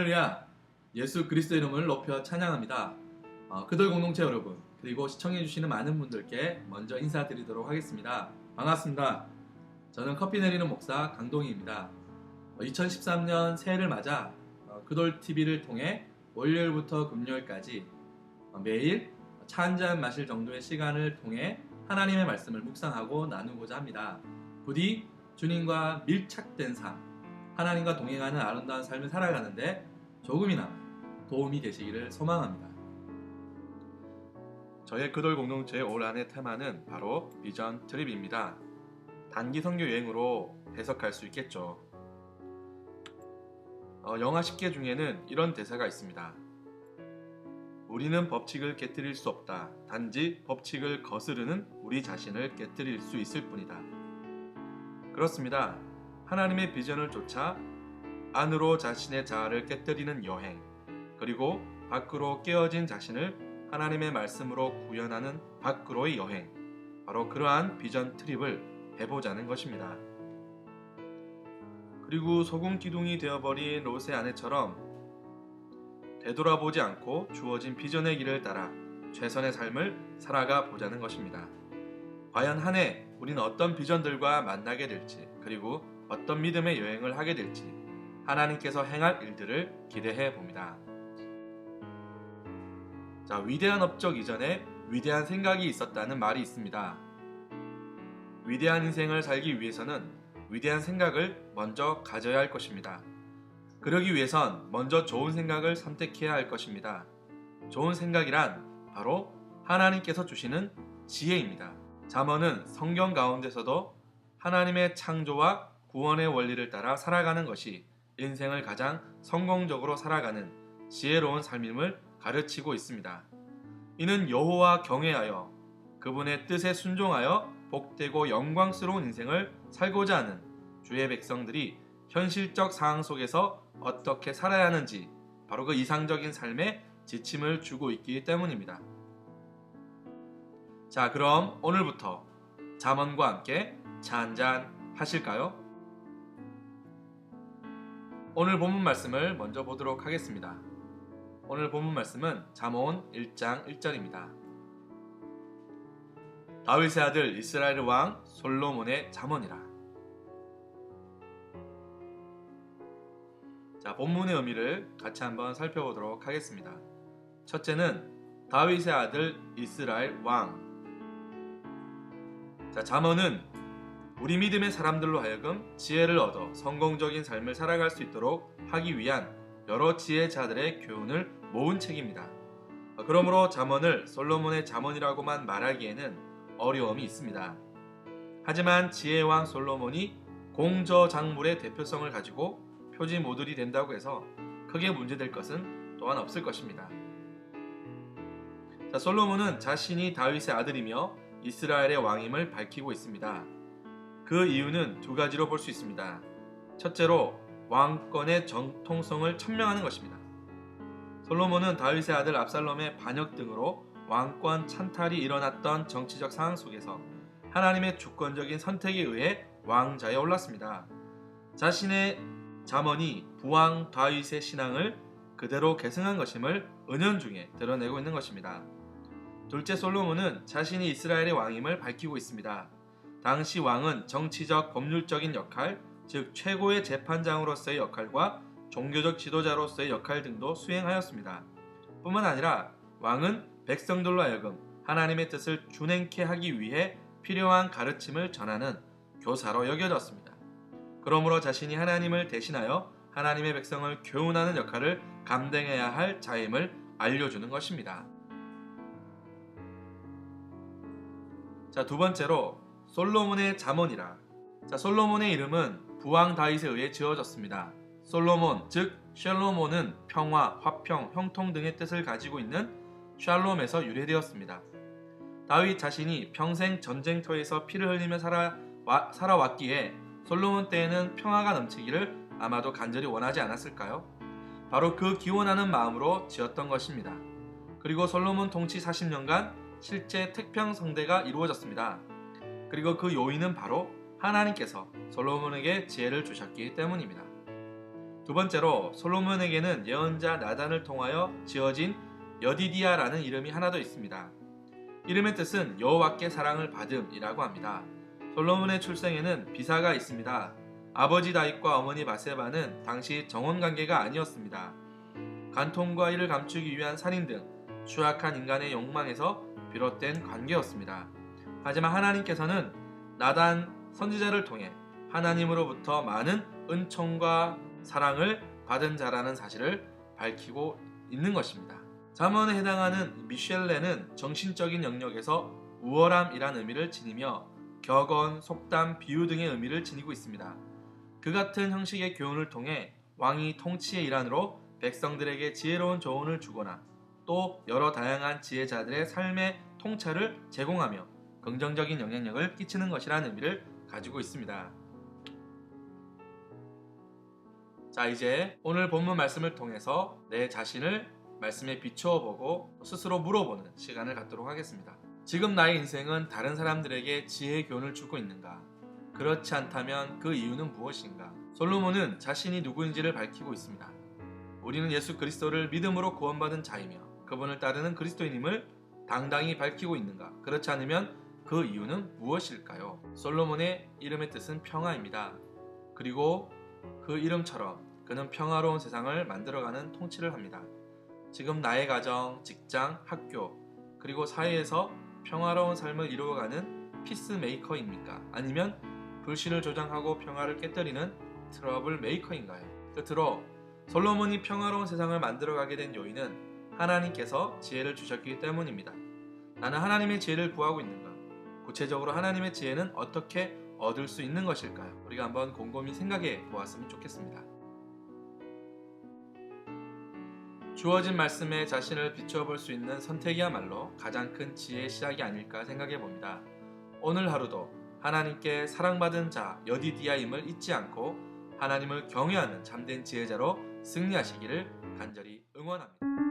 할렐루야! 예수 그리스도 이름을 높여 찬양합니다. 그들 공동체 여러분, 그리고 시청해주시는 많은 분들께 먼저 인사드리도록 하겠습니다. 반갑습니다. 저는 커피 내리는 목사 강동희입니다. 2013년 새해를 맞아 그돌TV를 통해 월요일부터 금요일까지 매일 차 한잔 마실 정도의 시간을 통해 하나님의 말씀을 묵상하고 나누고자 합니다. 부디 주님과 밀착된 삶, 하나님과 동행하는 아름다운 삶을 살아가는데 조금이나마 도움이 되시기를 소망합니다. 저의 그돌 공동체의 올 한해 테마는 바로 비전 트립입니다. 단기 선교 여행으로 해석할 수 있겠죠. 영화 10개 중에는 이런 대사가 있습니다. 우리는 법칙을 깨뜨릴 수 없다. 단지 법칙을 거스르는 우리 자신을 깨뜨릴 수 있을 뿐이다. 그렇습니다. 하나님의 비전을 쫓아 안으로 자신의 자아를 깨뜨리는 여행, 그리고 밖으로 깨어진 자신을 하나님의 말씀으로 구현하는 밖으로의 여행, 바로 그러한 비전 트립을 해보자는 것입니다. 그리고 소금 기둥이 되어버린 롯의 아내처럼 되돌아보지 않고 주어진 비전의 길을 따라 최선의 삶을 살아가 보자는 것입니다. 과연 한 해 우리는 어떤 비전들과 만나게 될지, 그리고 어떤 믿음의 여행을 하게 될지 하나님께서 행할 일들을 기대해 봅니다. 자, 위대한 업적 이전에 위대한 생각이 있었다는 말이 있습니다. 위대한 인생을 살기 위해서는 위대한 생각을 먼저 가져야 할 것입니다. 그러기 위해선 먼저 좋은 생각을 선택해야 할 것입니다. 좋은 생각이란 바로 하나님께서 주시는 지혜입니다. 잠언은 성경 가운데서도 하나님의 창조와 구원의 원리를 따라 살아가는 것이 인생을 가장 성공적으로 살아가는 지혜로운 삶임을 가르치고 있습니다. 이는 여호와 경외하여 그분의 뜻에 순종하여 복되고 영광스러운 인생을 살고자 하는 주의 백성들이 현실적 상황 속에서 어떻게 살아야 하는지 바로 그 이상적인 삶에 지침을 주고 있기 때문입니다. 자, 그럼 오늘부터 잠언과 함께 차 한잔 하실까요? 오늘 본문 말씀을 먼저 보도록 하겠습니다. 오늘 본문 말씀은 잠언 1장 1절입니다. 다윗의 아들 이스라엘 왕 솔로몬의 잠언이라. 자, 본문의 의미를 같이 한번 살펴보도록 하겠습니다. 첫째는 다윗의 아들 이스라엘 왕. 자, 잠언은 우리 믿음의 사람들로 하여금 지혜를 얻어 성공적인 삶을 살아갈 수 있도록 하기 위한 여러 지혜자들의 교훈을 모은 책입니다. 그러므로 잠언을 솔로몬의 잠언이라고만 말하기에는 어려움이 있습니다. 하지만 지혜왕 솔로몬이 공저작물의 대표성을 가지고 표지 모델이 된다고 해서 크게 문제될 것은 또한 없을 것입니다. 자, 솔로몬은 자신이 다윗의 아들이며 이스라엘의 왕임을 밝히고 있습니다. 그 이유는 두 가지로 볼 수 있습니다. 첫째로 왕권의 정통성을 천명하는 것입니다. 솔로몬은 다윗의 아들 압살롬의 반역 등으로 왕권 찬탈이 일어났던 정치적 상황 속에서 하나님의 주권적인 선택에 의해 왕자에 올랐습니다. 자신의 잠언이 부왕 다윗의 신앙을 그대로 계승한 것임을 은연중에 드러내고 있는 것입니다. 둘째, 솔로몬은 자신이 이스라엘의 왕임을 밝히고 있습니다. 당시 왕은 정치적 법률적인 역할, 즉 최고의 재판장으로서의 역할과 종교적 지도자로서의 역할 등도 수행하였습니다. 뿐만 아니라 왕은 백성들로 하여금 하나님의 뜻을 준행케 하기 위해 필요한 가르침을 전하는 교사로 여겨졌습니다. 그러므로 자신이 하나님을 대신하여 하나님의 백성을 교훈하는 역할을 감당해야 할 자임을 알려주는 것입니다. 자, 두 번째로 솔로몬의 잠언이라. 자, 솔로몬의 이름은 부왕 다윗에 의해 지어졌습니다. 솔로몬, 즉 샬롬은 평화, 화평, 형통 등의 뜻을 가지고 있는 샬롬에서 유래되었습니다. 다윗 자신이 평생 전쟁터에서 피를 흘리며 살아왔기에 솔로몬 때에는 평화가 넘치기를 아마도 간절히 원하지 않았을까요? 바로 그 기원하는 마음으로 지었던 것입니다. 그리고 솔로몬 통치 40년간 실제 태평성대가 이루어졌습니다. 그리고 그 요인은 바로 하나님께서 솔로몬에게 지혜를 주셨기 때문입니다. 두 번째로 솔로몬에게는 예언자 나단을 통하여 지어진 여디디아라는 이름이 하나 더 있습니다. 이름의 뜻은 여호와께 사랑을 받음이라고 합니다. 솔로몬의 출생에는 비사가 있습니다. 아버지 다윗과 어머니 바세바는 당시 정혼관계가 아니었습니다. 간통과 이를 감추기 위한 살인 등 추악한 인간의 욕망에서 비롯된 관계였습니다. 하지만 하나님께서는 나단 선지자를 통해 하나님으로부터 많은 은총과 사랑을 받은 자라는 사실을 밝히고 있는 것입니다. 잠언에 해당하는 미셸레는 정신적인 영역에서 우월함이란 의미를 지니며 격언, 속담, 비유 등의 의미를 지니고 있습니다. 그 같은 형식의 교훈을 통해 왕이 통치의 일환으로 백성들에게 지혜로운 조언을 주거나 또 여러 다양한 지혜자들의 삶의 통찰을 제공하며 긍정적인 영향력을 끼치는 것이라는 의미를 가지고 있습니다. 자, 이제 오늘 본문 말씀을 통해서 내 자신을 말씀에 비추어 보고 스스로 물어보는 시간을 갖도록 하겠습니다. 지금 나의 인생은 다른 사람들에게 지혜의 교훈을 주고 있는가? 그렇지 않다면 그 이유는 무엇인가? 솔로몬은 자신이 누구인지를 밝히고 있습니다. 우리는 예수 그리스도를 믿음으로 구원받은 자이며 그분을 따르는 그리스도인임을 당당히 밝히고 있는가? 그렇지 않으면 그 이유는 무엇일까요? 솔로몬의 이름의 뜻은 평화입니다. 그리고 그 이름처럼 그는 평화로운 세상을 만들어가는 통치를 합니다. 지금 나의 가정, 직장, 학교, 그리고 사회에서 평화로운 삶을 이루어가는 피스메이커입니까? 아니면 불신을 조장하고 평화를 깨뜨리는 트러블 메이커인가요? 끝으로 솔로몬이 평화로운 세상을 만들어가게 된 요인은 하나님께서 지혜를 주셨기 때문입니다. 나는 하나님의 지혜를 구하고 있는가? 구체적으로 하나님의 지혜는 어떻게 얻을 수 있는 것일까요? 우리가 한번 곰곰이 생각해 보았으면 좋겠습니다. 주어진 말씀에 자신을 비추어 볼 수 있는 선택이야말로 가장 큰 지혜의 시작이 아닐까 생각해 봅니다. 오늘 하루도 하나님께 사랑받은 자 여디디아임을 잊지 않고 하나님을 경외하는 참된 지혜자로 승리하시기를 간절히 응원합니다.